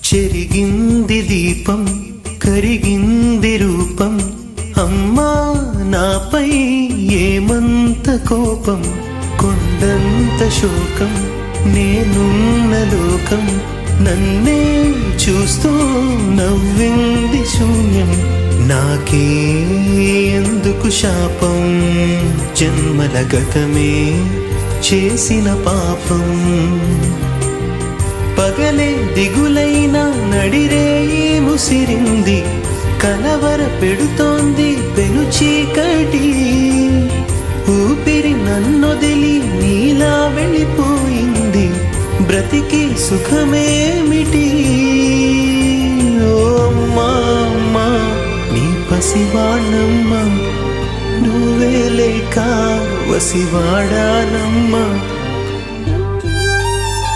చెరిగింది దీపం కరిగింది రూపం అమ్మా నాపై ఏమంత కోపం కొండంత శోకం నేనున్న లోకం నన్నే చూస్తూ నవ్వింది శూన్యం నాకే ఎందుకు శాపం జన్మల గతమే చేసిన పాపం పగలే దిగులైన నడిరేయి ముసిరింది కలవర పెడుతోంది పెను చీకటి ఊపిరి నన్నొదిలి నీలా వెళ్ళిపోయింది బ్రతికి సుఖమేమిటి ఓ అమ్మా అమ్మా నీ పసివాణమ్మ నువ్వే లేక వసివాడానమ్మా